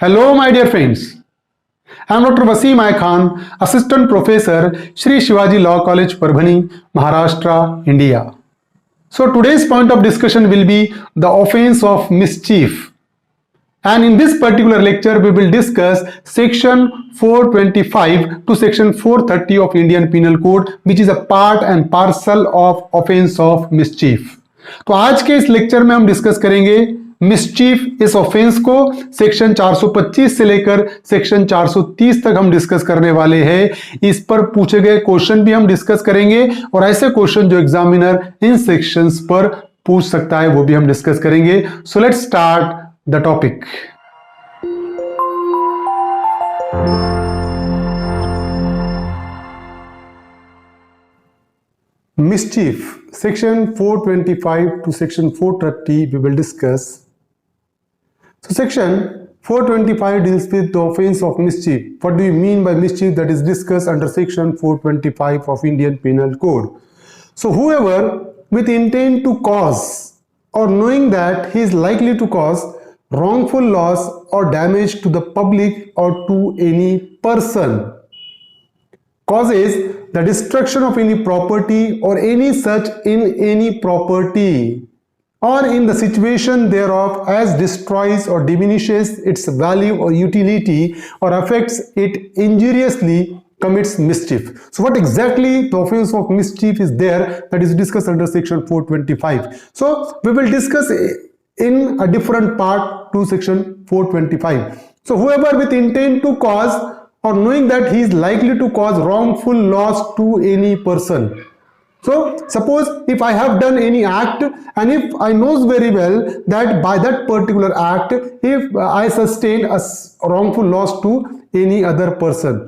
Hello, my dear friends. I am Dr. Wasim I Khan, Assistant Professor, Shri Shivaji Law College, Parbhani, Maharashtra, India. So, today's point of discussion will be the offense of mischief. And in this particular lecture, we will discuss section 425 to section 430 of Indian Penal Code, which is a part and parcel of offense of mischief. तो आज के इस lecture में हम discuss करेंगे mischief इस offence को section 425 से लेकर सेक्शन 430 तक हम डिस्कस करने वाले हैं। इस पर पूछे गए क्वेश्चन भी हम डिस्कस करेंगे और ऐसे क्वेश्चन जो एग्जामिनर इन सेक्शंस पर पूछ सकता है वो भी हम डिस्कस करेंगे। So let's start the topic. Mischief, section 425 to section 430 we will discuss. So section 425 deals with the offense of mischief. What do you mean by mischief? That is discussed under section 425 of Indian Penal Code. So whoever with intent to cause or knowing that he is likely to cause wrongful loss or damage to the public or to any person causes the destruction of any property or any such in any property or in the situation thereof as destroys or diminishes its value or utility or affects it injuriously commits mischief. So what exactly the offense of mischief is there, that is discussed under section 425. So we will discuss in a different part to section 425. So whoever with intent to cause or knowing that he is likely to cause wrongful loss to any person. So suppose if I have done any act and if I knows very well that by that particular act if I sustain a wrongful loss to any other person,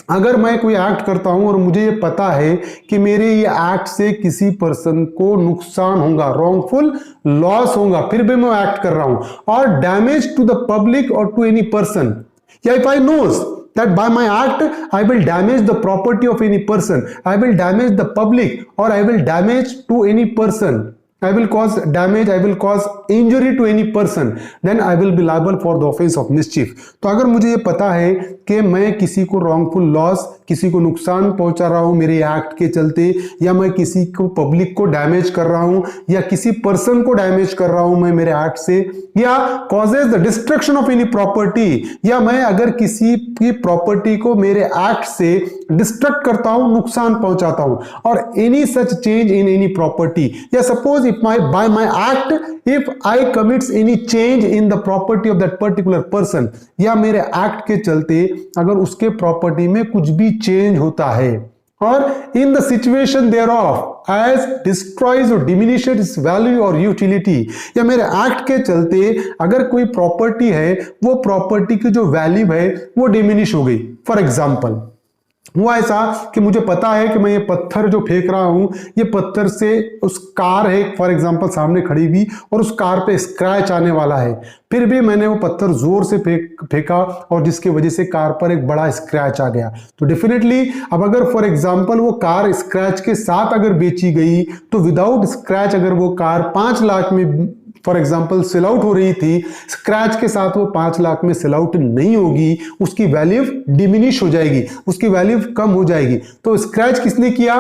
अगर मैं कोई act करता हूं और मुझे ये पता है कि मेरे ये एक्ट से किसी पर्सन को नुकसान होगा, रॉन्गफुल लॉस होगा, फिर भी मैं एक्ट कर रहा हूं और damage to the public or to any person, या if I knows that by my act I will damage the property of any person, I will damage the public or I will damage to any person, I will cause damage, I will cause injury to any person, then I will be liable for the offense of mischief. तो अगर मुझे ये पता है कि मैं किसी को wrongful loss, किसी को नुकसान पहुंचा रहा हूं मेरे एक्ट के चलते, या मैं किसी को पब्लिक को डैमेज कर रहा हूं या किसी पर्सन को डैमेज कर रहा हूं मैं मेरे एक्ट से, या causes the destruction of any property, या मैं अगर किसी की प्रॉपर्टी को मेरे एक्ट से डिस्ट्रक्ट करता हूं, नुकसान पहुंचाता हूं, और any such change in any property, या suppose if by my act if I commits any change in the property of that particular person, या मेरे एक्ट के चलते अगर उसके प्रॉपर्टी में कुछ भी चेंज होता है और in the situation thereof as destroys or diminishes its value or utility, या मेरे एक्ट के चलते अगर कोई प्रॉपर्टी है वो प्रॉपर्टी की जो वैल्यू है वो डिमिनिश हो गई। फॉर एग्जाम्पल हुआ ऐसा कि मुझे पता है कि मैं ये पत्थर जो फेंक रहा हूं ये पत्थर से उस कार है फॉर एग्जांपल सामने खड़ी हुई और उस कार पे स्क्रैच आने वाला है, फिर भी मैंने वो पत्थर जोर से फेंका और जिसकी वजह से कार पर एक बड़ा स्क्रैच आ गया। तो डेफिनेटली अब अगर फॉर एग्जांपल वो कार स्क्रैच के साथ अगर बेची गई तो विदाउट स्क्रैच अगर वो कार 5 लाख में फॉर एग्जाम्पल सेल आउट हो रही थी, स्क्रैच के साथ वो 5 लाख में सेल आउट नहीं होगी, उसकी वैल्यू डिमिनिश हो जाएगी, उसकी वैल्यू कम हो जाएगी। तो स्क्रैच किसने किया?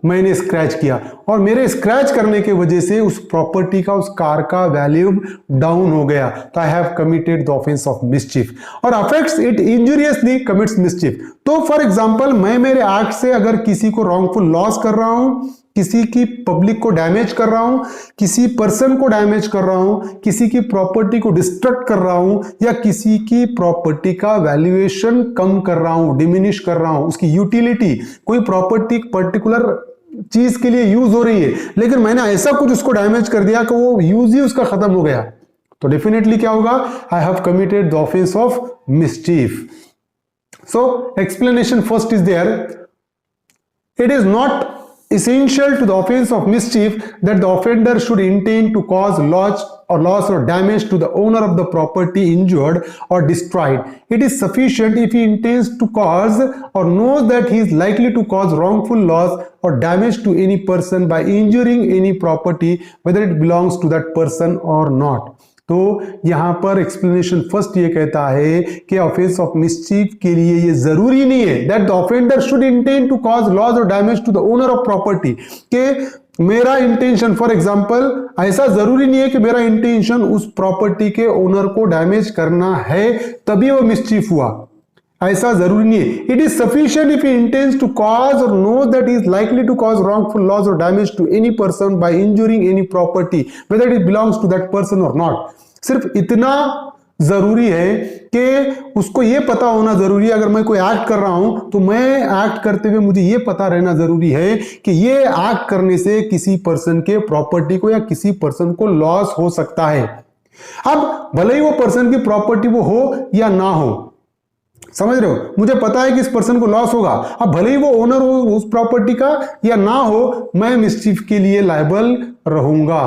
मैंने स्क्रैच किया और मेरे स्क्रैच करने की वजह से उस प्रॉपर्टी का उस कार का वैल्यू डाउन हो गया। तो आई have committed the offence of mischief और अफेक्ट्स इट इंजूरियसली कमिट्स मिसचीफ। तो फॉर एग्जांपल मैं मेरे एक्ट से अगर किसी को रॉन्गफुल लॉस कर रहा हूं, किसी की पब्लिक को डैमेज कर रहा हूं, किसी पर्सन को डैमेज कर रहा हूं, किसी की प्रॉपर्टी को डिस्ट्रक्ट कर रहा हूं, या किसी की प्रॉपर्टी का वैल्यूएशन कम कर रहा हूं, डिमिनिश कर रहा हूं, उसकी यूटिलिटी, कोई प्रॉपर्टी पर्टिकुलर चीज के लिए यूज हो रही है लेकिन मैंने ऐसा कुछ उसको डैमेज कर दिया कि वो यूज ही उसका खत्म हो गया, तो डेफिनेटली क्या होगा? I have committed the offence of mischief. So explanation first is there, it is not essential to the offense of mischief that the offender should intend to cause loss or damage to the owner of the property injured or destroyed. It is sufficient if he intends to cause or knows that he is likely to cause wrongful loss or damage to any person by injuring any property whether it belongs to that person or not. तो यहां पर explanation first ये कहता है कि offence of mischief के लिए ये जरूरी नहीं है that the offender should intend to cause loss और damage to the owner of property, कि मेरा इंटेंशन, फॉर एग्जांपल, ऐसा जरूरी नहीं है कि मेरा इंटेंशन उस प्रॉपर्टी के ओनर को डैमेज करना है तभी वो मिसचीफ हुआ, ऐसा जरूरी नहीं है. It is sufficient if he intends to cause और know that is likely to cause wrongful loss और damage to any person by injuring any property whether it belongs to that person और not. सिर्फ इतना जरूरी है कि उसको ये पता होना जरूरी है, अगर मैं कोई एक्ट कर रहा हूं तो मैं एक्ट करते हुए मुझे ये पता रहना जरूरी है कि ये एक्ट करने से किसी पर्सन के प्रॉपर्टी को या किसी पर्सन को लॉस हो सकता है. अब भले ही वो पर्सन की प्रॉपर्टी वो हो या ना हो, समझ रहे हो, मुझे पता है कि इस पर्सन को लॉस होगा, अब भले ही वो ओनर हो उस प्रॉपर्टी का या ना हो, मैं मिसचीफ के लिए लायबल रहूंगा.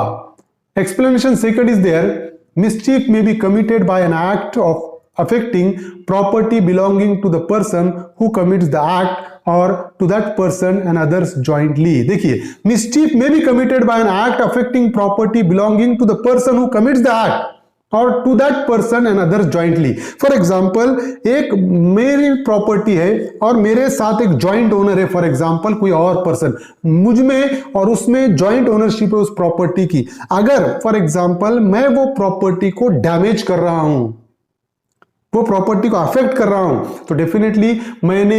Explanation second is there, mischief may be committed by an act of affecting property belonging to the person who commits the act or to that person and others jointly. देखिए, mischief may be committed by an act affecting property belonging to the person who commits the act or to that person and others jointly. For example, एक मेरी property है और मेरे साथ एक joint owner है, for example कोई और पर्सन, मुझ में और उसमें जॉइंट ओनरशिप है उस प्रॉपर्टी की. अगर फॉर एग्जाम्पल मैं वो प्रॉपर्टी को डैमेज कर रहा हूं, वो प्रॉपर्टी को अफेक्ट कर रहा हूं, तो डेफिनेटली मैंने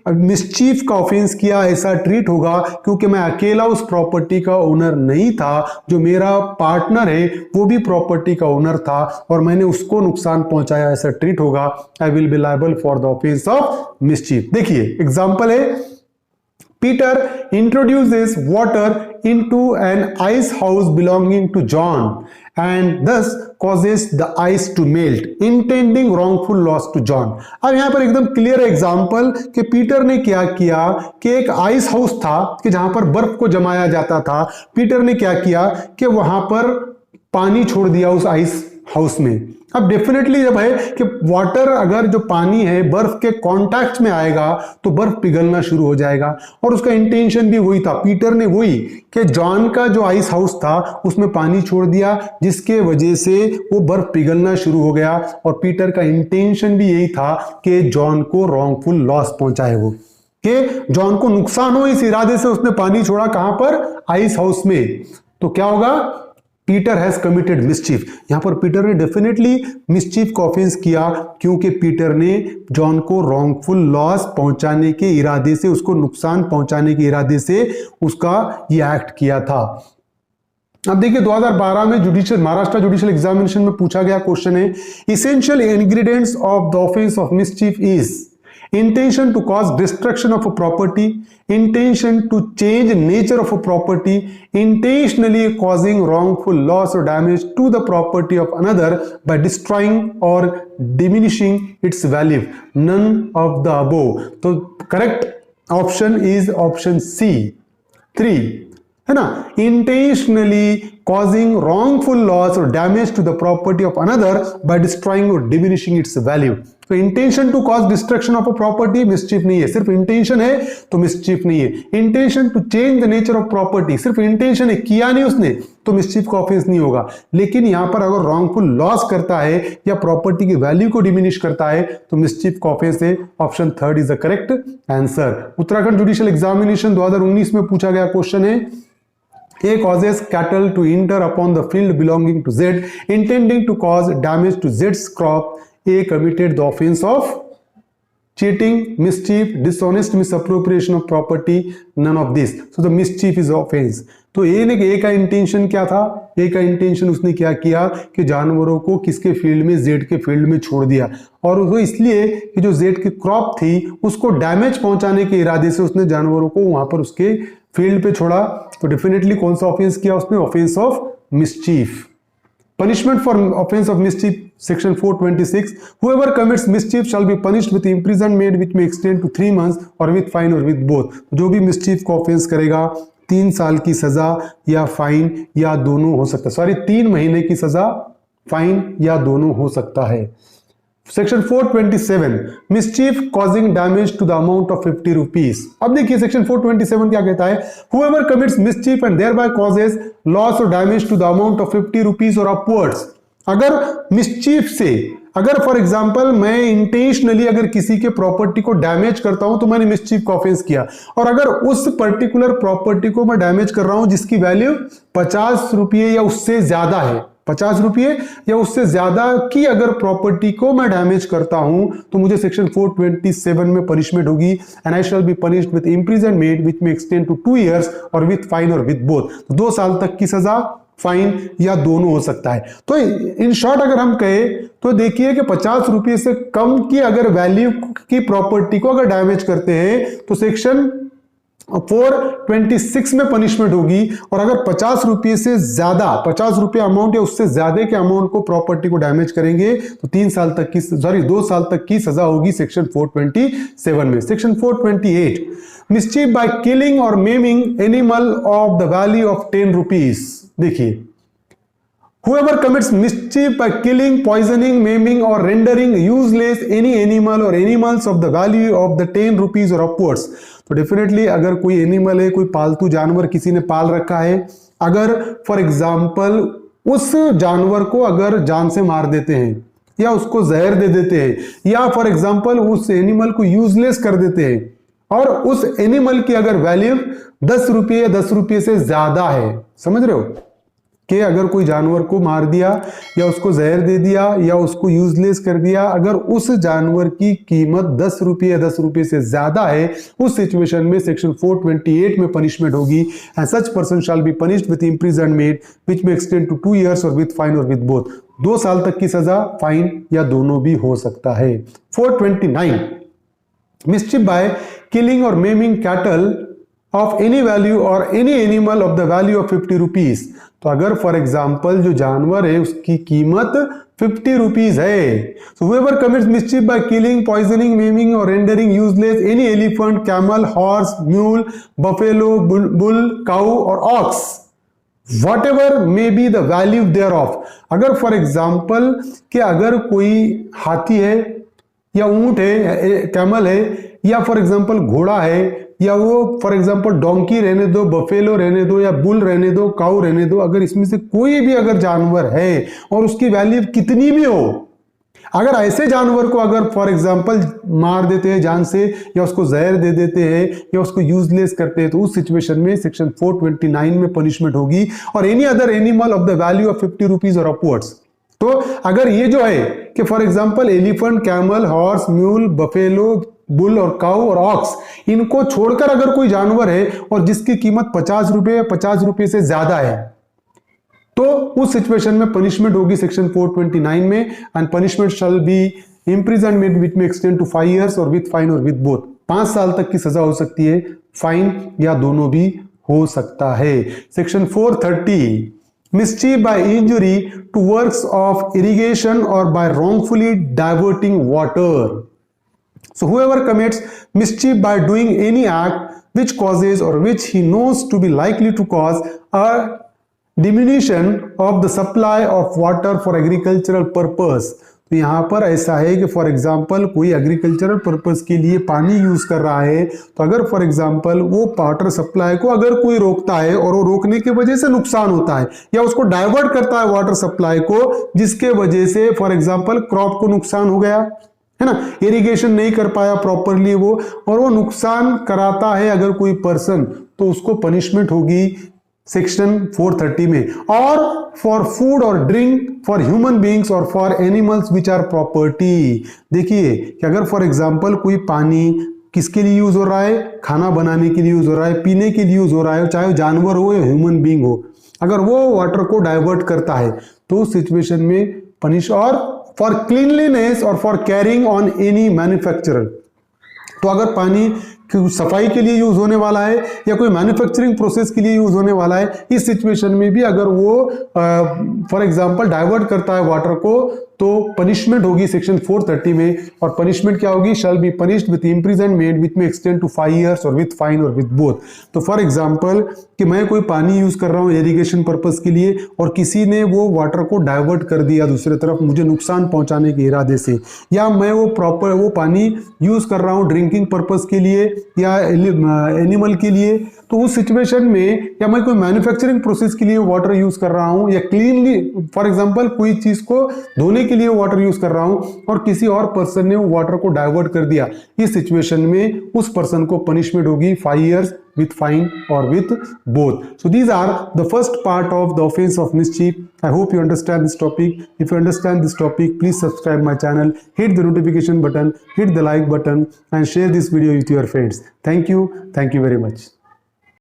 मिसचीफ का ऑफेंस किया, ऐसा ट्रीट होगा, क्योंकि मैं अकेला उस प्रॉपर्टी का ओनर नहीं था, जो मेरा पार्टनर है वो भी प्रॉपर्टी का ओनर था और मैंने उसको नुकसान पहुंचाया, ऐसा ट्रीट होगा. I will be liable for the offence of mischief. देखिए एग्जांपल है, Peter introduces water into an ice house belonging to John and thus causes the ice to melt, intending wrongful loss to John. अब यहां पर एकदम clear example कि Peter ने क्या किया कि एक आइस हाउस था कि जहां पर बर्फ को जमाया जाता था. पीटर ने क्या किया कि वहां पर पानी छोड़ दिया उस आइस हाउस में. अब डेफिनेटली जब है कि वाटर, अगर जो पानी है बर्फ के कांटेक्ट में आएगा तो बर्फ पिघलना शुरू हो जाएगा, और उसका इंटेंशन भी वही था. पीटर ने वही कि जॉन का जो आइस हाउस था उसमें पानी छोड़ दिया, जिसके वजह से वो बर्फ पिघलना शुरू हो गया, और पीटर का इंटेंशन भी यही था कि जॉन को रॉन्गफुल लॉस पहुंचाए, वो कि जॉन को नुकसान हो, इस इरादे से उसने पानी छोड़ा कहां पर, आइस हाउस में. तो क्या होगा, पीटर हैज कमिटेड मिसचीफ. यहां पर पीटर ने डेफिनेटली मिसचीफ का ऑफेंस किया, क्योंकि पीटर ने जॉन को रॉन्गफुल लॉस पहुंचाने के इरादे से, उसको नुकसान पहुंचाने के इरादे से उसका ये एक्ट किया था. अब देखिए 2012 में महाराष्ट्र जुडिशियल एग्जामिनेशन में पूछा गया क्वेश्चन है, essential ingredients of the offence of mischief is intention to cause destruction of a property, intention to change nature of a property, intentionally causing wrongful loss or damage to the property of another by destroying or diminishing its value. None of the above. तो correct option is option C, 3, है ना. Intentionally causing wrongful loss or damage to the property of another by destroying or diminishing its value. तो intention to cause destruction of a property mischief नहीं है, सिर्फ intention है तो mischief नहीं है. Intention to change the nature of property, सिर्फ intention है, किया नहीं उसने, तो मिसचीफ का ऑफेंस नहीं होगा. लेकिन यहां पर अगर रॉन्गफुल लॉस करता है या प्रॉपर्टी की वैल्यू को डिमिनिश करता है तो मिसचीफ का ऑफेंस है. Option third is the correct answer. Uttarakhand judicial examination 2019 में पूछा गया क्वेश्चन है, A causes cattle to enter upon the field belonging to Z, intending to cause damage to Z's crop. A committed the offense of cheating, mischief, dishonest misappropriation of property. None of this. So the mischief is offense. तो ए का intention क्या था, ए का intention उसने क्या किया कि जानवरों को किसके फील्ड में, जेड के फील्ड में छोड़ दिया, और वो इसलिए कि जो जेड की क्रॉप थी उसको डैमेज पहुंचाने के इरादे से उसने जानवरों को वहां पर उसके फील्ड पे छोड़ा. तो डेफिनेटली कौन सा ऑफेंस किया उसने, offence of mischief. Punishment for offense of mischief, section 426. Whoever commits mischief shall be punished with imprisonment which may extend to 3 months or with fine or with both. जो भी mischief को offense करेगा 3 साल की सजा या फाइन या दोनों हो सकता है, 3 महीने की सजा, फाइन या दोनों हो सकता है. Section 427, mischief causing damage to the amount of 50 rupees. अब देखिए सेक्शन 427 क्या कहता है, whoever commits mischief and thereby causes loss or damage to the amount of 50 rupees or upwards, अगर मिसचीफ से, अगर फॉर एग्जांपल मैं इंटेंशनली अगर किसी के प्रॉपर्टी को डैमेज करता हूं तो मैंने मिसचीफ का ऑफेंस किया, और अगर उस पर्टिकुलर प्रॉपर्टी को मैं डैमेज कर रहा हूं जिसकी वैल्यू 50 रुपये या उससे ज्यादा है, 50 रुपये या उससे ज्यादा की अगर प्रॉपर्टी को मैं डैमेज करता हूं तो मुझे सेक्शन 427 में पनिशमेंट होगी, and I shall be punished with imprisonment which may extend to 2 years or with fine or with both. तो 2 साल तक की सजा, फाइन या दोनों हो सकता है। तो इन शॉर्ट अगर हम कहें तो देखिए कि 50 रुपये से कम की अगर वैल्यू की प्रॉपर्टी को अगर डैमेज करते हैं तो सेक्शन 426 में पनिशमेंट होगी, और अगर 50 रुपये से ज्यादा, 50 रुपये अमाउंट या उससे ज्यादा के अमाउंट को प्रॉपर्टी को डैमेज करेंगे तो 2 साल तक की सजा होगी सेक्शन 427 में। सेक्शन 428, मिसचीफ बाय किलिंग और maiming animal of the value of 10 rupees. देखिए, whoever commits mischief by killing, poisoning, maiming or rendering useless any animal or animals of the value of the 10 rupees or upwards, तो definitely अगर कोई animal है, कोई पालतू जानवर किसी ने पाल रखा है, अगर फॉर एग्जांपल उस जानवर को अगर जान से मार देते हैं या उसको जहर दे देते हैं या फॉर एग्जांपल उस एनिमल को यूजलेस कर देते हैं, और उस एनिमल की अगर वैल्यू 10 रुपये या 10 रुपये से ज्यादा है, समझ रहे हो कि अगर कोई जानवर को मार दिया या उसको जहर दे दिया या उसको यूजलेस कर दिया, अगर उस जानवर की कीमत 10 रुपये या 10 रुपये से ज्यादा है, उस सिचुएशन में सेक्शन 428 में पनिशमेंट होगी, and such person shall be punished with imprisonment which may extend to 2 years or with fine or with both. 2 साल तक की सजा, फाइन या दोनों भी हो सकता है। 429, मिसचिफ बाय किलिंग और मेमिंग कैटल ऑफ एनी वैल्यू और any animal of the value of 50 rupees. तो अगर फॉर एग्जाम्पल जो जानवर है उसकी कीमत 50 रुपीज है, so whoever commits mischief by killing, poisoning, maiming or rendering useless any elephant, camel, horse, mule, buffalo, bull, cow or ox, whatever may be the value thereof। अगर for example कि अगर कोई हाथी है या ऊंट है, कैमल है, या फॉर एग्जाम्पल घोड़ा है, या वो फॉर एग्जांपल डोंकी रहने दो, बफेलो रहने दो, या बुल रहने दो, काऊ रहने दो, अगर इसमें से कोई भी अगर जानवर है और उसकी वैल्यू कितनी भी हो, अगर ऐसे जानवर को अगर फॉर एग्जांपल मार देते हैं जान से या उसको जहर दे देते हैं या उसको यूजलेस करते हैं तो उस सिचुएशन में सेक्शन 429 में पनिशमेंट होगी, और any other animal of the value of 50 rupees और अपवर्ड्स। तो अगर ये जो है कि for example elephant, camel, horse, mule, buffalo, bull और काऊ और ऑक्स, इनको छोड़कर अगर कोई जानवर है और जिसकी कीमत 50 रुपये या 50 रुपये से ज्यादा है तो उस सिचुएशन में पनिशमेंट होगी सेक्शन 429 में, and punishment shall be imprisonment which may extend to 5 years or with fine or with both. 5 साल तक की सजा हो सकती है, फाइन या दोनों भी हो सकता है। Section 430, mischief by injury to works of irrigation or by wrongfully diverting water। So whoever commits mischief by doing any act which causes or which he knows to be likely to cause a diminution of the supply of water for agricultural purpose। तो यहाँ पर ऐसा है कि for example कोई agricultural purpose के लिए पानी यूज कर रहा है, तो अगर फॉर एग्जाम्पल वो वाटर सप्लाई को अगर कोई रोकता है और वो रोकने की वजह से नुकसान होता है या उसको डाइवर्ट करता है वाटर सप्लाई को, जिसके वजह से फॉर एग्जाम्पल क्रॉप को नुकसान हो गया है ना, इरिगेशन नहीं कर पाया प्रॉपरली वो, और वो नुकसान कराता है अगर कोई पर्सन, तो उसको पनिशमेंट होगी सेक्शन 430 में। और for food or drink for human beings or for animals which are property. देखिए कि अगर फॉर एग्जांपल कोई पानी किसके लिए यूज हो रहा है, खाना बनाने के लिए यूज हो रहा है, पीने के लिए यूज हो रहा है, चाहे जानवर हो या ह्यूमन बींग हो, अगर वो वाटर को डाइवर्ट करता है तो उस सिचुएशन में पनिश। और फॉर क्लीनलीनेस और for carrying on any manufacturer, तो अगर पानी सफाई के लिए यूज होने वाला है या कोई मैन्युफैक्चरिंग प्रोसेस के लिए यूज होने वाला है, इस सिचुएशन में भी अगर वो फॉर एग्जांपल डाइवर्ट करता है वाटर को, तो पनिशमेंट होगी सेक्शन 430 में, और पनिशमेंट क्या होगी, shall be punished with imprisonment which may extend to 5 years और विथ फाइन और विथ बोथ। तो फॉर एग्जांपल कि मैं कोई पानी यूज कर रहा हूं इरिगेशन पर्पस के लिए और किसी ने वो वाटर को डाइवर्ट कर दिया दूसरी तरफ मुझे नुकसान पहुंचाने के इरादे से, या मैं वो पानी यूज कर रहा हूं ड्रिंकिंग पर्पस के लिए या एनिमल के लिए, तो उस सिचुएशन में, या मैं कोई मैन्युफैक्चरिंग प्रोसेस के लिए वाटर यूज कर रहा हूं, या क्लीनली फॉर एग्जांपल कोई चीज को धोने के लिए वाटर यूज कर रहा हूं और किसी और पर्सन ने वो वाटर को डाइवर्ट कर दिया, इस सिचुएशन में उस पर्सन को पनिशमेंट होगी 5 years with fine or with both. So these are the first part of the offense of mischief. I hope you understand this topic. If you understand this topic, please subscribe my channel, hit the notification button, hit the like button and share this video with your friends. Thank you very much.